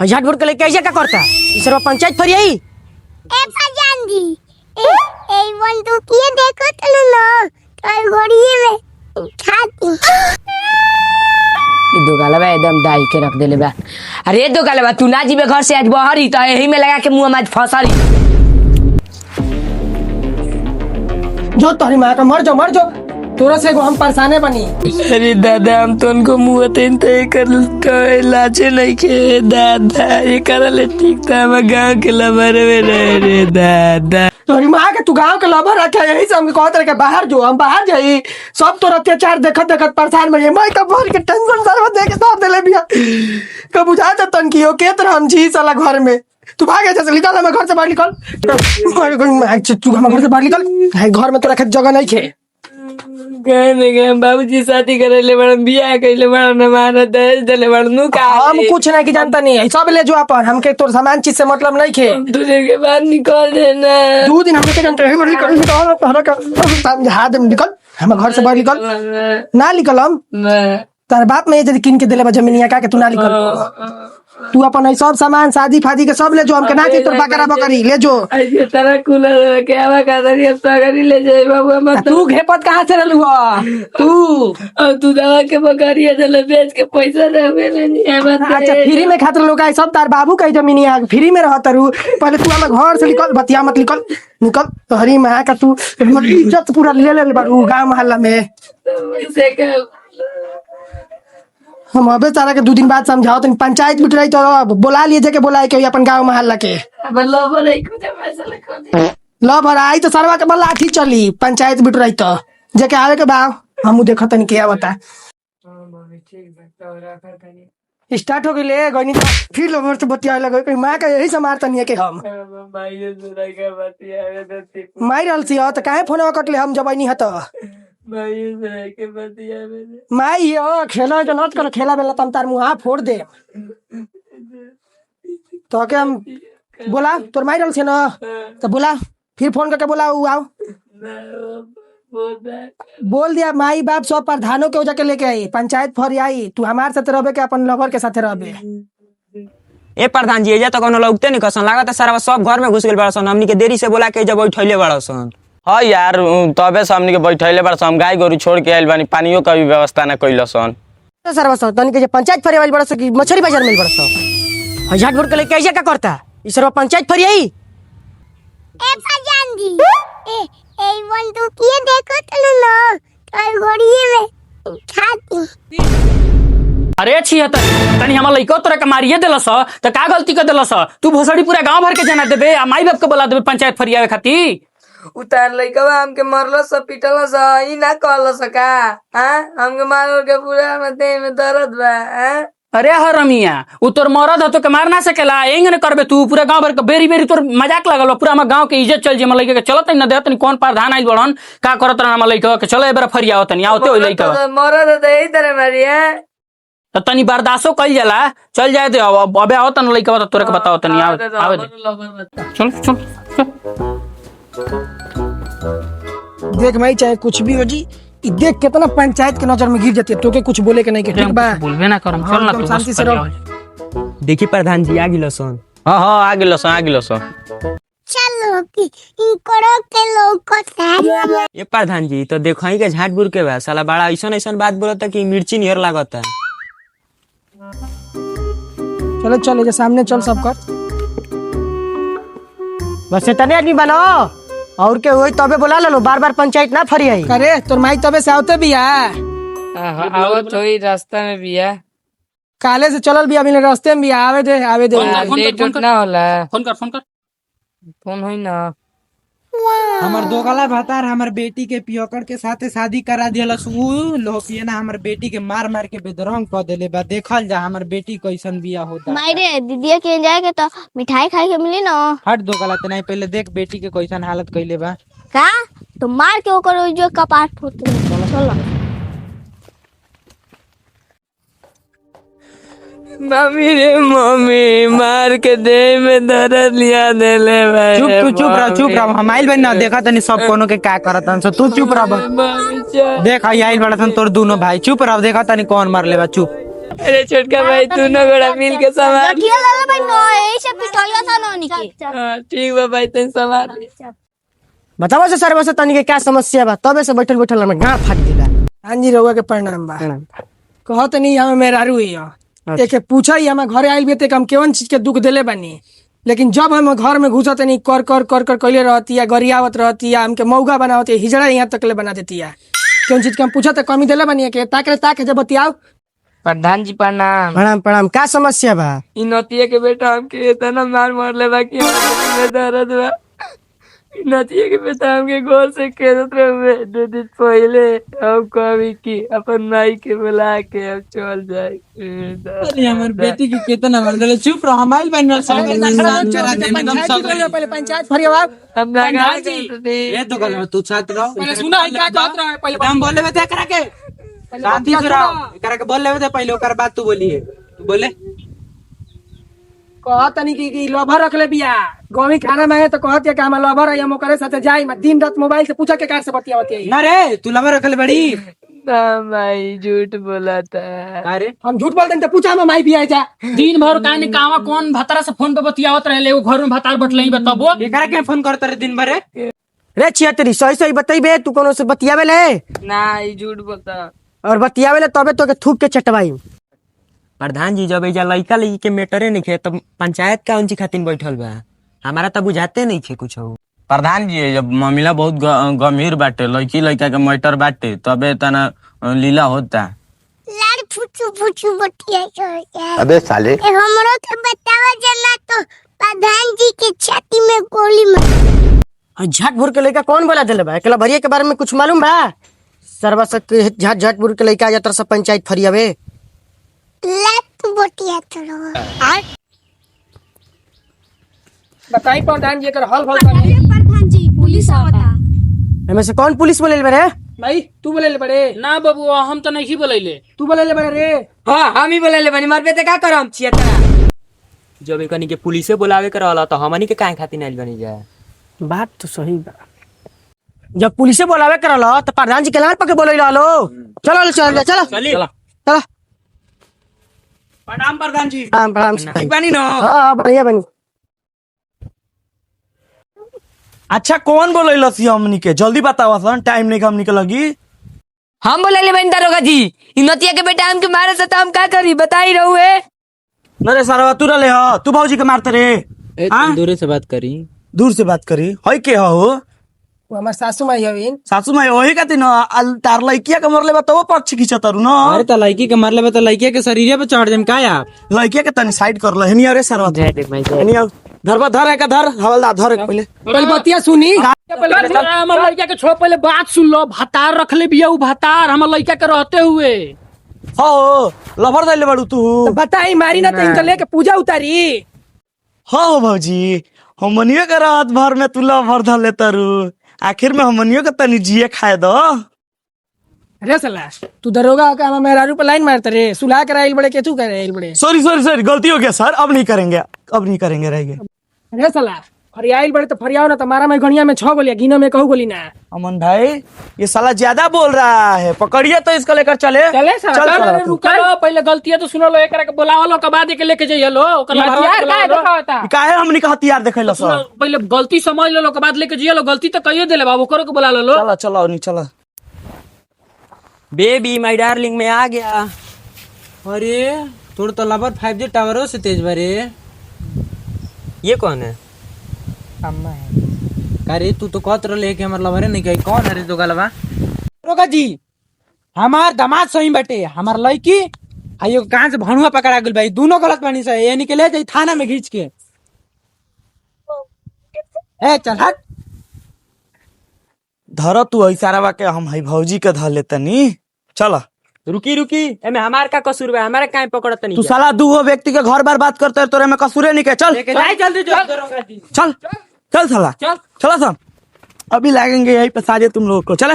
हजार वोट के लेके कैसे क्या करता इस पंचायत फरी आई ए पहचान दी ए बंदूक ये देखो तो ना और गोड़िए में छाती दो गालबा एकदम डाई के रख देले बा। अरे दो गालबा तू ना जीबे घर से आज बहरी तो यही में लगा के मुंह में आज फंसरी जो तोरी माँ का मर जाओ तोरा से हम परेशाने बनी। अरे दादा हम तो उनको मुँह तेन तय कर लाचे नहीं के दादा ये करले ठीक था हम गांव के लबर में रहे रे दादा। तोरी माँ के तू गांव के लबर रखे यही से हमको कहते रहे बाहर जो हम बाहर जाई सब तोर अत्याचार देखत देखत परेशान में मैं तो भर के टेंशन सर्व दे के सब देले बिया कब बुझा त तन की के तरह हम जी साला घर में तू भागे जैसे निकल हम घर से बाहर निकल तू हम घर से बाहर निकल घर में तोरा जगह नहीं खे गए बाबूजी शादी करे बड़ा बियाह कैले बड़ा हमारा दहेज देले बड़ा नु का हम कुछ नहीं की जानता नहीं सब ले जो अपन हमके तोर सामान चीज से मतलब नहीं खे दूसरे के बाद निकल देना 2 दिन हमके जानते हैं निकल समझा दे निकल हम घर से बाहर निकल ना निकल हम तार बाप में यदि किन के देले जमीनिया का के तू ना निकल तू अपन सब सामान शादी फादी के सब ले जो हमके ना के तोर बकरा बकरी ले जो ऐसे तरह कूलर के आवा का दरी अब सगरी ले जाए बाबू मत तू घेपत कहां से रहलू तू और तू दवा के बकरिया चले बेच के पैसा देवे नहीं है बस अच्छा फ्री में खातिर लोग सब तार बाबू का जमीनिया फ्री में रहत रू पहले तू हम घर से निकल बतिया मत निकल निकल तोहरी मां का तू इज्जत पूरा ले ले बाबू गांव मोहल्ला में से के हम अबे तारा के 2 दिन बाद समझाओ तो पंचायत बिटराई तो बुला लिए जाके बुलाए के अपन गांव मोहल्ला के मतलब नहीं कुछ पैसा लगा लो भराई तो सरवा के लाठी चली पंचायत बिटराई तो जाके आवे के बाव हम देखत नहीं क्या बता स्टार्ट हो गई गनी फिर लोग से बतिया लगे कोई मां का यही से मारता नहीं है कि हम मार रहल सी तो काहे फोनवा कटले हम जब नहीं हत माई यो खेला जो नत कर खेला बेला तम तार मुंह फोड़ दे तो के हम बोला तोर माई रहल से ना तो बोला फिर फोन करके बोला ऊ आओ बोल दिया माई बाप सब प्रधानों के जाके लेके आई पंचायत फरी आई तू हमार साथ रहबे के अपन लवर के साथ रहबे। ए प्रधान जी एजा तो कोनो लौकते नहीं कसन लागत सारा सब घर में घुस गेल बड़सन हमनी के देरी से बोला के जब बैठैले बड़सन। हाँ यार तबे से हमनी के बैठैले बड़सन गाय गोरू छोड़ के आइल बानी पानियो का भी व्यवस्था ना कइलसन सरवा सब तनी के पंचायत फरी वाली बड़स की मछली बाजार में बड़स हजार वोट के लेके कैसे क्या करता ई सरवा पंचायत फरी आई ए पहचान दी ए बंदूक ये देखो तो ना और गोड़िए में छाती अरे तनी हमर लइको तोरा के मारिए देलस त का गलती कर देलस तू भोसड़ी पूरा गांव भर के जना देबे आ माई बाप के बोला देबे पंचायत फरियावे खातिर उतार लइकवा हमके मरलो सब पिटलो स ई ना कहलो सका हां हमके मारो के पूरा में देह में दर्द बा हां। अरे हरमिया उ तोर मरद ह तो के मार ना सकेला एंग ने करबे तू पूरा गांव भर के बेरी बेरी तोर मजाक लगल बा पूरा हमर गांव के इज्जत चल जे हमर लइका के चलत न देत नि कौन प्रधान आइल बड़न का करत रह हमर लइका के चलो एबरा फरियाव तनी आवते ओइ लइका मरद त यही तरह मारी है त तनी बर्दाश्तो कइल जाला चल जाए दे अबे आओ तन लइका त तोरे के बताओ तनी आवे दे चल चल देख भाई चाहे कुछ भी हो जी देख कितना पंचायत के नजर में गिर जाती है तो के कुछ बोले के नहीं के ठीक बा बोलबे ना करम चल ना तू शांति से रहो। देखी प्रधान जी आ गिलसन। हाँ हाँ आ गिलसन चलो कि इन करो के लोग को साथ ये प्रधान जी तो देखो ही के झाटपुर के बा साला बड़ा ऐसन ऐसन बात बोलता कि मिर्ची नियर लागता। चलो चल ये सामने चल सब कर बस इतने आदमी बनाओ और के होई तबे बुला लो बार बार पंचायत ना फरी आई करे तोर माई तबे से आवते भी आवत होई रास्ता में बिया काले से चलल भी अभी रास्ते में भी आवे दे डेट ना होला फोन कर फोन होई ना हमर दोगला भतार हमर बेटी के पियकड़ के साथे शादी करा दिलस उ लोपिए ना हमर बेटी के मार मार के बेदरंग कर देले बा देखल जा हमर बेटी कैसन बिया होता मायरे दीदी के जाए के तो मिठाई खाए के मिली ना हट दोगला ते नहीं पहले देख बेटी के कैसन हालत कइले बा का तो मार के ओकर जो कपाट फोड़ चलो चलो मम्मी रे मम्मी मार के देह में दर्द लिया देले भाई चुप रह हम आइल बन ना देखा तनी सब कोनो के का करतन सो तू चुप रह देख आई आइल बड़सन तोर दोनों भाई चुप रह देखा तनी कौन मार लेबा चुप अरे छोटका भाई दोनों गोड़ा मिल के संभाल। किया लाला भाई नो ऐसे पिटोलिया था नो निके हाँ, ठीक बा भाई तुम संभाल। बतावा से सर बस तनी के क्या समस्या बा तबे से बैठल बैठल हम गांठ फाट दिला। हां जी रउआ के प्रणाम बा। कहो तनी हम मेहरारू ही हो एके पूछा ही हम घरे आइल बे ते हम केवन चीज के दुख देले बानी लेकिन जब हम घर में घुसत नहीं कर कर कर कर कइले रहती है गरियावत रहती है हमके मौगा बनावत है हिजड़ा यहाँ तक ले बना देती है कौन चीज के हम पूछा तो कमी देले बनी के ताके जब बतियाओ। प्रधान जी प्रणाम। प्रणाम प्रणाम का समस्या बा? इ नतिया के बेटा हमके इतना मार ले बाकी में दर्द बा। इ नतिया के बेटा हमके गोर से खेलत रहे 2 दिन पहले अब कभी की अपन माई के बुला के अब चल जाए। अरे हमार बेटी की कितना मार देले चुप रहो हमाइल बन पहले पंचायत फरियावा हम ना प्रधान जी, ये तो गल तू साथ रहो पहले सुना है क्या कहत रहा है पहले हम बोले बता करा के शांति से रहो करा के बोल ले बता पहले ओकर बात तू बोलिए तू बोले कहत नहीं कि लवर रख ले बिया गोमी खाना मांगे तो कहत है कि हम लवर है हम ओकरे साथे जाई मैं दिन रात मोबाइल से पूछा के कार से बतियावती है। ना रे तू लवर रखले बड़ी ना माई झूठ बोला था। अरे हम झूठ बोलते हैं तो पूछा हम माई भी आए जा दिन भर काने कावा कौन भतारा से फोन पे बतियावत रहे एगो घर में भतार बटलई बताबो। एकरा के फोन करत रे दिन भर रे छियतरी सही सही बतईबे तू कोनो से बतियावे ले ना इ झूठ बोलता। और बतियावे ले तबे तो के थूक के चटवाई। प्रधान जी जब एजा लड़का लड़की के मेटरे नहीं खे तब पंचायत का उनकी खातिर बैठल बा हमारा तो बुझाते नहीं खे कुछ। प्रधान जी जब मामला बहुत गंभीर बाटे लड़की लड़का के मैटर बाटे तबे तना लीला होता। लाड़ फुचू फुचू बटिया के अबे साले हमरो के बतावा जना तो प्रधान जी के छाती में गोली मार। झट भुर के लड़का कौन बोला दिले बा एकला भरिया के बारे में कुछ मालूम बा? सरवा से झट झट भुर के लड़का जातर सब पंचायत फरियावे लात बटिया चलो बताई प्रधान जी कर हल भल प्रधान जी पुलिस आवता एमे से कौन पुलिस बोले बरे भाई तू बोले ले बड़े ना बाबू हम तो नहीं बोलैले। तू बोले ले बड़े रे हाँ हम ही बोले ले बनी मार पे का करम छियतरा। जब एकनी के पुलिसे बुलावे के रहला तो हमनी के काहे खातिर नहीं बनी जाए। बात तो सही बा जब पुलिसे बोलावे करल तो प्रधान जी के लान पके बोले लो चलो चलो चलो चलो चलो प्रणाम प्रधान जी प्रणाम बनी नो हां बढ़िया बनी। अच्छा कौन बोले सी हमनी के जल्दी बतावा सन टाइम नहीं हमनी के लगी। हम बोले ले बनी दारोगा जी इ नतिया के बेटा हमके मारे से तो हम का करी बताई रहू है। नरे सारा तू रले ह तू भौजी के मारते रे हाँ? दूर से बात करी दूर से बात करी हई के हो वो हमार सासू माई हवीन सासू माई वही कहती न तार लड़किया के मरले बा तो वो पक्ष खींचतारू न अरे तो लड़की के मारले बता लड़किया के शरीर पे चढ़ जाम का आप लड़किया के तनी साइड कर ले हनी अरे सरवा हनी आओ धरबा धर एक धर हवलदार धर एक पहले पहले बतिया सुनी हमर लड़का के छोड़ पहले बात सुन लो भतार रख ले बिया भतार हमर लड़का के रहते हुए हो लभर दैले बड़ू तू तो बताई मारी ना तो इनका लेके पूजा उतारी हो भौजी हमनियो के रात भर में तू लभर धर ले तारू आखिर में हमनियो के तनी जिए खाए दो। अरे सला तू दरोगा का हम मेहरारू पे लाइन मारते रे सुलह कराइल बड़े के तू करे बड़े सॉरी सॉरी सॉरी गलती हो गया सर अब नहीं करेंगे रहेंगे। अरे सला फरियाइल बड़े तो फरियाओ ना तुम्हारा में घड़िया में 6 गोलियां गिनो में कहू गोली ना। अमन भाई ये साला ज्यादा बोल रहा है पकड़िए तो इसको लेकर चले चले साला चल साला तू। रुका लो पहले गलतियां तो सुनो लो एकरा के बुलावा लो के बाद के लेके जाइए लो ओकर हथियार का देखा होता काहे हमनी का हथियार देखे लो सर पहले गलती समझ लो के बाद लेके जाइए लो गलती तो कहिए देले बाबू करो के बुला लो चलो चलो नहीं चलो बेबी माय डार्लिंग में आ गया। अरे तोड़ तो लवर 5G टावरों से तेज बरे ये कौन है? अरे तू तो कहत रहे कि हमार लवरे नहीं कही कौन अरे तो गलवा रोका जी हमार दामाद सही बटे हमार लड़की आयो कहां से भणुआ पकड़ा गेल भाई दोनों गलत बनी से ये निकले जाई थाना में खींच के ए चल हट धर तू इशारा के हम हई भौजी के धर लेतनी चल रुकी एमे हमार का कसूर बा हमारा काहे पकड़त नहीं तू साला दूगो व्यक्ति के घर बर्बाद करते है तोरे में कसूरे नहीं के चल जल्दी चल चल साला चलो सब अभी लगेंगे यही पे साजे तुम लोग को चले